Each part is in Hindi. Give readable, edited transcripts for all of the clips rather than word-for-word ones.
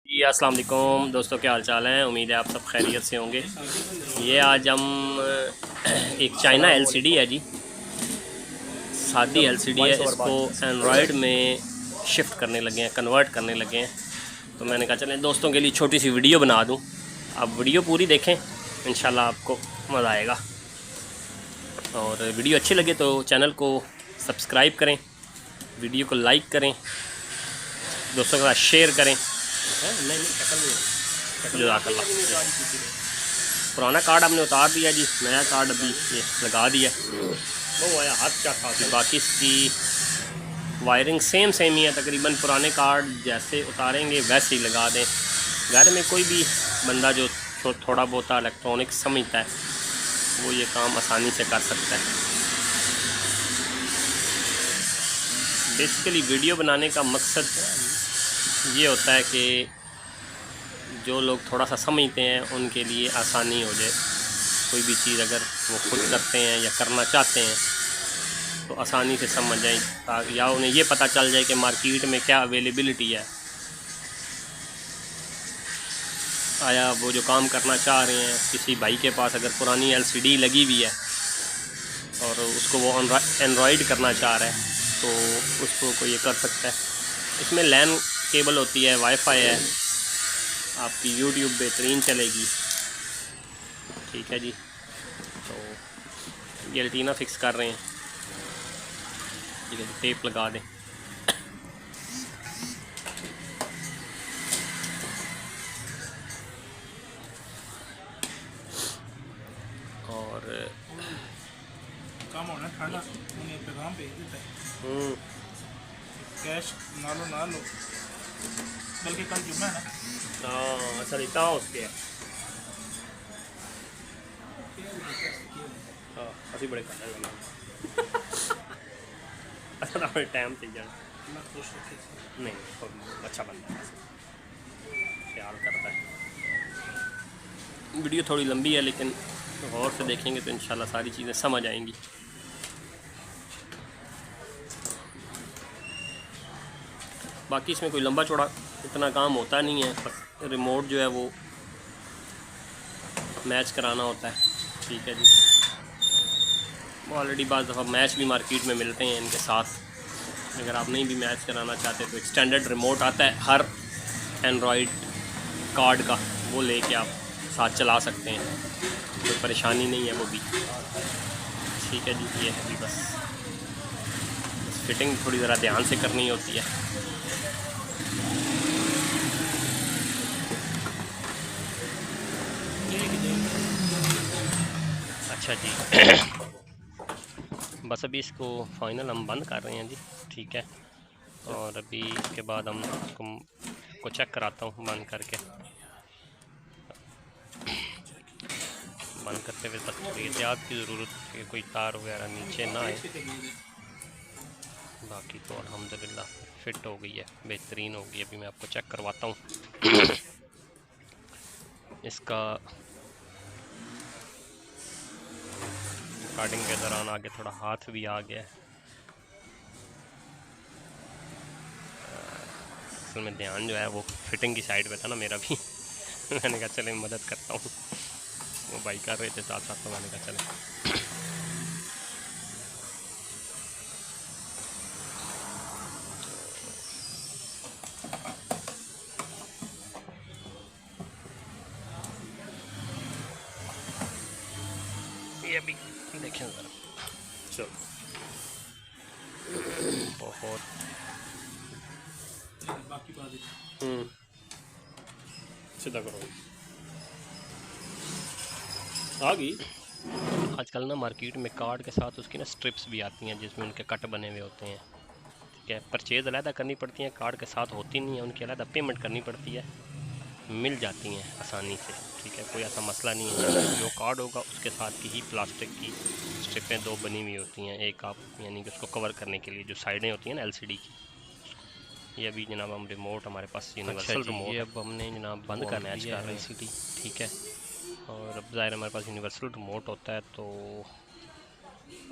जी अस्सलाम वालेकुम दोस्तों, क्या हाल चाल है। उम्मीद है आप सब खैरियत से होंगे। ये आज हम एक चाइना एलसीडी है जी, सादी एलसीडी है। इसको एंड्रॉयड में शिफ्ट करने लगे हैं, कन्वर्ट करने लगे हैं। तो मैंने कहा चलें दोस्तों के लिए छोटी सी वीडियो बना दूं। आप वीडियो पूरी देखें, इंशाल्लाह आपको मज़ा आएगा। और वीडियो अच्छी लगे तो चैनल को सब्सक्राइब करें, वीडियो को लाइक करें, दोस्तों के साथ शेयर करें। नहीं जज़ाकल्लाह। पुराना कार्ड हमने उतार दिया जी, नया कार्ड अभी ये लगा दिया। वो आया हाथ क्या था। बाकी इसकी वायरिंग सेम ही है तकरीबन। पुराने कार्ड जैसे उतारेंगे वैसे ही लगा दें। घर में कोई भी बंदा जो थोड़ा बहुत इलेक्ट्रॉनिक्स समझता है वो ये काम आसानी से कर सकता है। बेसिकली वीडियो बनाने का मकसद ये होता है कि जो लोग थोड़ा सा समझते हैं उनके लिए आसानी हो जाए। कोई भी चीज़ अगर वो खुद करते हैं या करना चाहते हैं तो आसानी से समझ जाए, ताकि या उन्हें ये पता चल जाए कि मार्केट में क्या अवेलेबिलिटी है। आया वो जो काम करना चाह रहे हैं, किसी भाई के पास अगर पुरानी एलसीडी लगी हुई है और उसको वो एंड्रॉयड करना चाह रहा है तो उसको कोई ये कर सकता है। इसमें लैन केबल होती है, वाईफाई है, आपकी यूट्यूब बेहतरीन चलेगी। ठीक है जी। तो गिल्टीना फिक्स कर रहे हैं। ठीक है जी, टेप लगा दें। और काम होना ठंडा उन्हें पैगाम भेज देता है। कैश ना लो बल्कि कल जुम्मा है ना। हाँ अच्छा इतना उसके है। हाँ अभी बड़े कर रहे अच्छा तो टाइम से जाना। अल्लाह खुश रखे। नहीं अच्छा बंदा है, ख्याल करता है। वीडियो थोड़ी लंबी है लेकिन गौर से देखेंगे तो इंशाल्लाह सारी चीज़ें समझ आएंगी। बाकी इसमें कोई लंबा चौड़ा इतना काम होता नहीं है, बस रिमोट जो है वो मैच कराना होता है। ठीक है जी। वो ऑलरेडी बाज़ दफ़ा मैच भी मार्केट में मिलते हैं इनके साथ। अगर आप नहीं भी मैच कराना चाहते तो एक स्टैंडर्ड रिमोट आता है हर एंड्रॉयड कार्ड का, वो लेके आप साथ चला सकते हैं, कोई परेशानी नहीं है वो भी। ठीक है जी। ये है जी, बस फिटिंग थोड़ी ज़रा ध्यान से करनी होती है। अच्छा जी। बस अभी इसको फाइनल हम बंद कर रहे हैं जी। ठीक है। और अभी इसके बाद हम इसको चेक कराता हूँ बंद करके। बंद करते हुए बस थोड़ी एहतियात की ज़रूरत है कि कोई तार वगैरह नीचे ना आए। बाकी तो अल्हम्दुलिल्लाह फिट हो गई है, बेहतरीन हो गई। अभी मैं आपको चेक करवाता हूँ। इसका रिकॉर्डिंग के दौरान आगे थोड़ा हाथ भी आ गया है। असल में ध्यान जो है वो फिटिंग की साइड पे था ना मेरा भी। मैंने कहा चले मदद करता हूँ, वो भाई कर रहे थे साथ साथ, तो मैंने कहा चले। ये भी देखें ज़रा। चलो बहुत बाकी बात सीधा करो। आ गई। आजकल ना मार्केट में कार्ड के साथ उसकी ना स्ट्रिप्स भी आती हैं जिसमें उनके कट बने हुए होते हैं। ठीक है। परचेज़ अलहदा करनी पड़ती हैं, कार्ड के साथ होती नहीं है, उनकी अलहदा पेमेंट करनी पड़ती है। मिल जाती हैं आसानी से। ठीक है, कोई ऐसा मसला नहीं है। जो कार्ड होगा उसके साथ की ही प्लास्टिक की स्ट्रिपें दो बनी हुई होती हैं। एक आप यानी कि उसको कवर करने के लिए जो साइडें होती हैं ना एलसीडी की। ये अभी जनाब हम रिमोट, हमारे पास यूनिवर्सल रिमोट ये अब हमने जनाब बंद कर मैच कर रही एलसीडी। ठीक है। और अब ज़ाहिर हमारे पास यूनिवर्सल रिमोट होता है तो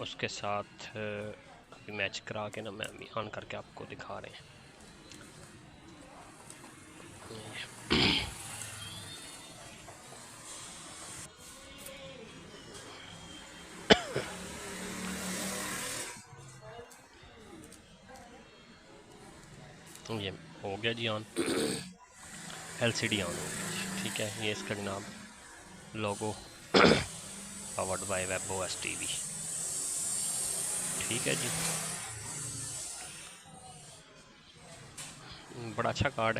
उसके साथ अभी मैच करा के ना मैं अभी ऑन करके आपको दिखा रहे हैं। ये हो गया जी ऑन, LCD ऑन हो गया। ठीक है, ये इसका जनाब लोगो पावर्ड बाय WebOS TV। ठीक है जी, बड़ा अच्छा कार्ड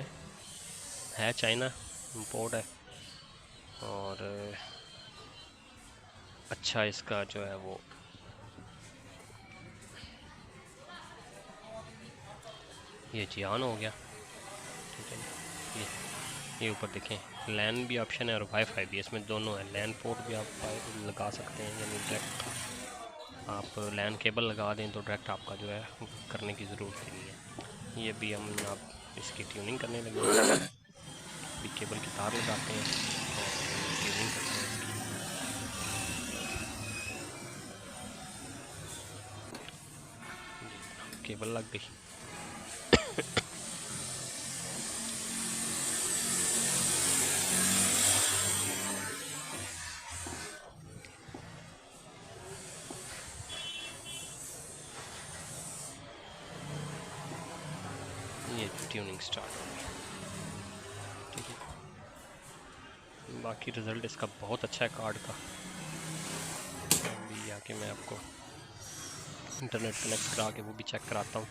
है चाइना इंपोर्ट है, और अच्छा इसका जो है वो ये जी ऑन हो गया। ठीक है जी, ये ऊपर देखें लैन भी ऑप्शन है और वाईफाई भी, इसमें दोनों है। लैन पोर्ट भी आप लगा सकते हैं, यानी डायरेक्ट आप लैन केबल लगा दें तो डायरेक्ट आपका जो है करने की ज़रूरत ही नहीं है। ये भी हम आप इसकी ट्यूनिंग करने लगे, भी केबल की तार लगाते हैं और ट्यूनिंग करते हैं इसकी। केबल लग गई। ये ट्यूनिंग स्टार्ट हो गई। ठीक है, बाकी रिज़ल्ट इसका बहुत अच्छा है कार्ड का। अभी आके मैं आपको इंटरनेट कनेक्ट करा के वो भी चेक कराता हूँ,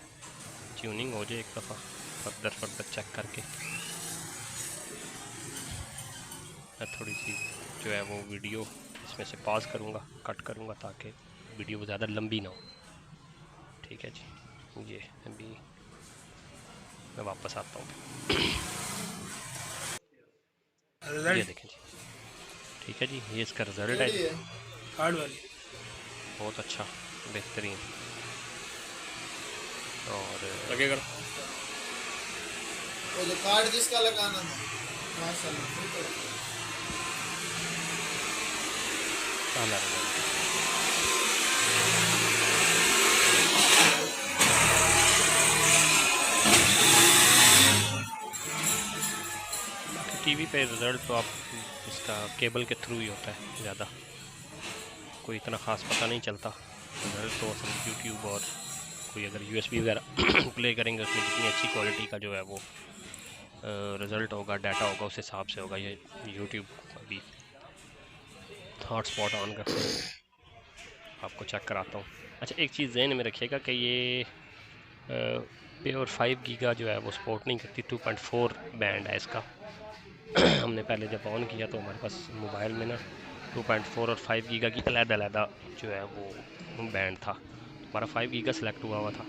ट्यूनिंग हो जाए एक दफ़ा, फर्दर चेक करके। मैं थोड़ी सी जो है वो वीडियो इसमें से पॉज करूँगा, कट करूँगा ताकि वीडियो ज़्यादा लंबी ना हो। ठीक है जी, ये अभी मैं वापस आता हूँ। ये देखें जी, ठीक है जी, ये इसका रिज़ल्ट है जी, कार्ड वाली बहुत अच्छा बेहतरीन। और लगेगा वो जो कार्ड जिसका लगाना था माशाल्लाह। काला रिज़ल्ट। टीवी पे रिज़ल्ट तो आप इसका केबल के थ्रू ही होता है, ज़्यादा कोई इतना ख़ास पता नहीं चलता। रिज़ल्ट तो असल यूट्यूब और कोई अगर USB वगैरह प्ले करेंगे उसमें जितनी अच्छी क्वालिटी का जो है वो रिज़ल्ट होगा, डाटा होगा, उस हिसाब से होगा। ये यूट्यूब अभी हॉटस्पॉट ऑन कर आपको चेक कराता हूँ। अच्छा, एक चीज़ ज़हन में रखिएगा कि ये प्योर 5 गीगा जो है वो सपोर्ट नहीं करती, 2.4 बैंड है इसका। हमने पहले जब ऑन किया तो हमारे पास मोबाइल में ना 2.4 और 5 गीगा की अलग-अलग जो है वो बैंड था। हमारा 5 गीगा सेलेक्ट हुआ था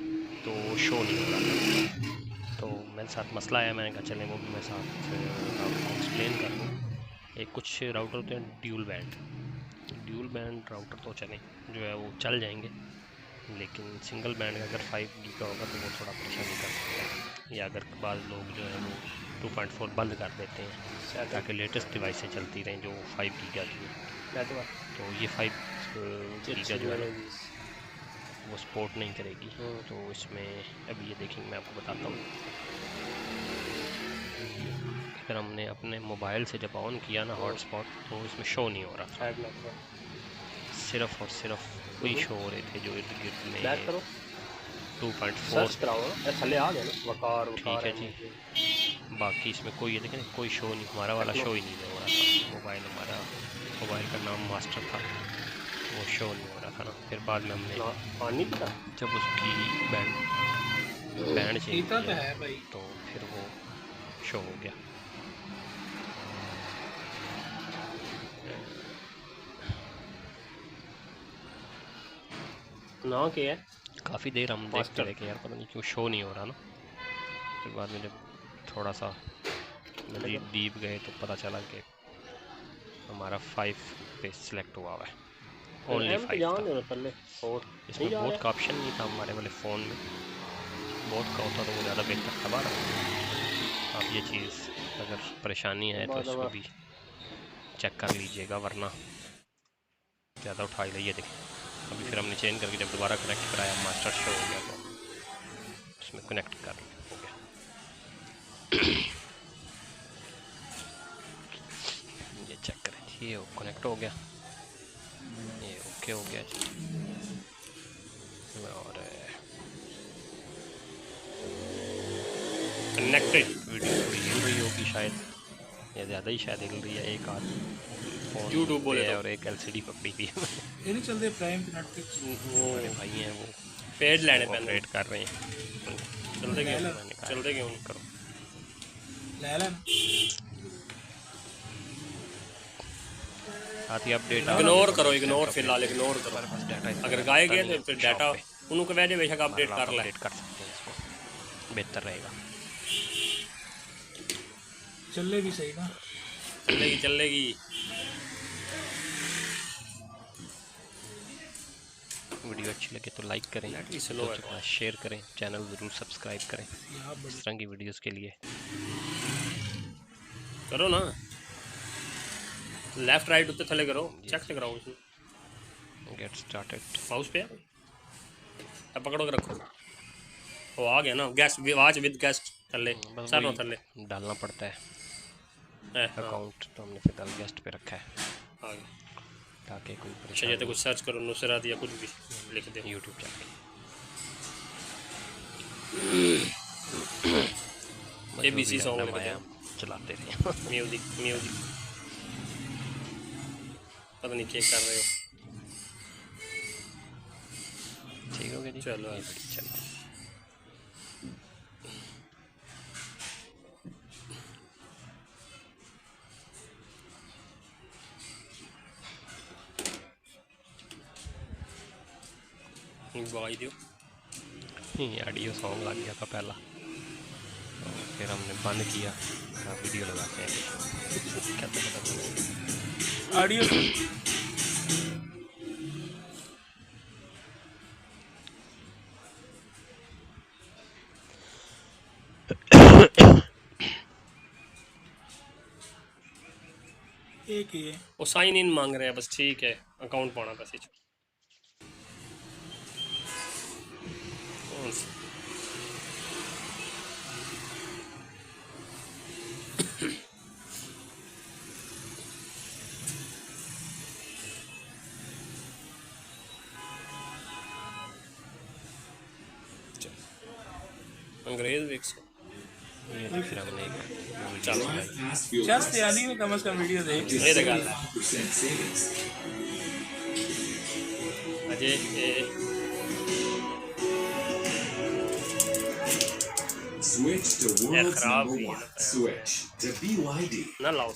तो शो नहीं हो रहा था। तो मेरे साथ मसला आया, मैंने कहा चलें वो भी मैं साथ आपको एक्सप्लेन कर दूँ। एक कुछ राउटर होते हैं ड्यूल बैंड राउटर तो चलें, जो है वो चल जाएंगे, लेकिन सिंगल बैंड का अगर 5 गीगा होगा तो वो थोड़ा परेशानी कर सकता है। या अगर बाद लोग जो है वो 2.4 बंद कर देते हैं ताकि लेटेस्ट डिवाइसें चलती रहें जो 5 गीगा की हैं, तो ये 5 गीगा जो है वो सपोर्ट नहीं करेगी। तो इसमें अभी ये देखेंगे, मैं आपको बताता हूँ। अगर हमने अपने मोबाइल से जब ऑन किया ना हॉटस्पॉट, तो इसमें शो नहीं हो रहा था, सिर्फ और सिर्फ वही शो हो रहे थे जो इर्द गिर्द में 2.4। ठीक है जी, बाकी इसमें कोई ये देखें कोई शो नहीं, हमारा वाला शो ही नहीं हो रहा था। हमारा मोबाइल का नाम मास्टर था, वो शो नहीं हो रहा था ना। फिर बाद में हमने जब उसकी बैंड चेंज किया तो फिर वो शो हो गया। ना क्या है, काफ़ी देर हम देखते रहे कि यार पता नहीं क्यों शो नहीं हो रहा ना। फिर बाद में जब थोड़ा सा मजीद डीप गए तो पता चला कि हमारा 5 पे सिलेक्ट हुआ हुआ है, ओनली 5 था। इसमें बहुत का ऑप्शन नहीं था हमारे वाले फ़ोन में, बहुत का होता तो वो ज़्यादा बेहतर था। बार आप ये चीज़ अगर परेशानी है तो इसको भी चेक कर लीजिएगा, वरना ज़्यादा उठा ही ये देखें। अभी फिर हमने चेंज करके जब दोबारा कनेक्ट कराया मास्टर शो हो गया, तो उसमें कनेक्ट कर हो गया। ये चेक करें जी, ये कनेक्ट हो गया, ये ओके हो गया जी। और कनेक्टेड। वीडियो थोड़ी हिल रही होगी शायद, या ज़्यादा ही शायद हिल रही है। एक हाथ फोन YouTube बोले पे है तो। और एक LCD पकड़ी हुई है। ये नहीं चलते प्राइम नेटफ्लिक्स वो बड़े भाई हैं वो पेड लेने पैंदे ऑपरेट कर रहे हैं। चलते क्यों मैंने कहा चलते क्यों करो। ले लेना। साथ ही अपडेट इग्नोर करो, इग्नोर फिलहाल इग्नोर करो। डाटा अगर गाए गए तो फिर डाटा उनको वजह बेशक अपडेट कर ले। अपडेट कर सकते हैं इसको, बेहतर रहेगा। चले भी सही ना। चलेगी चलेगी। वीडियो अच्छी लगे तो लाइक करें, नेट भी स्लो है। थोड़ा शेयर करें, चैनल ज़रूर सब्सक्राइब करें यहाँ बड़ी इस तरह की वीडियोस के लिए। करो ना, लेफ्ट राइट उत्ते थले करो, चेक से कराओ उसमें। Get started. माउस पे अब पकड़ो के रखो। वो आ गया ना, गेस्ट वाच विद गेस्ट थले बस सर वही थले डालना पड़ता है। हाँ, अकाउंट तो हमने फिलहाल गेस्ट पे रखा है आ गया। ताकि कोई अच्छा ये तो परेशानी कुछ सर्च करो नुसरत या कुछ भी लिख दो। यूट्यूब जाके। ABC सॉन्ग लिख आया दो। चलाते रहे। म्यूजिक म्यूजिक पता नहीं क्या कर रहे हो। ठीक हो गया जी, चलो। ये बड़ी चलो। गवाही दो। ये ऑडियो सॉन्ग लग गया था पहला, तो फिर हमने बंद किया। वीडियो लगाते हैं क्या तो पता नहीं। ऑडियो एक ही है। वो साइन इन मांग रहे हैं बस, ठीक है अकाउंट पाना बस। अंग्रेज देख सो। ये फिर हमने एक चलो चल यानी वो कम से कम वीडियो देख। ये तो गल है Ajay Switch to Yeah, world's खराब number भी है one. लगता है। Switch to BYD. ना लाओ।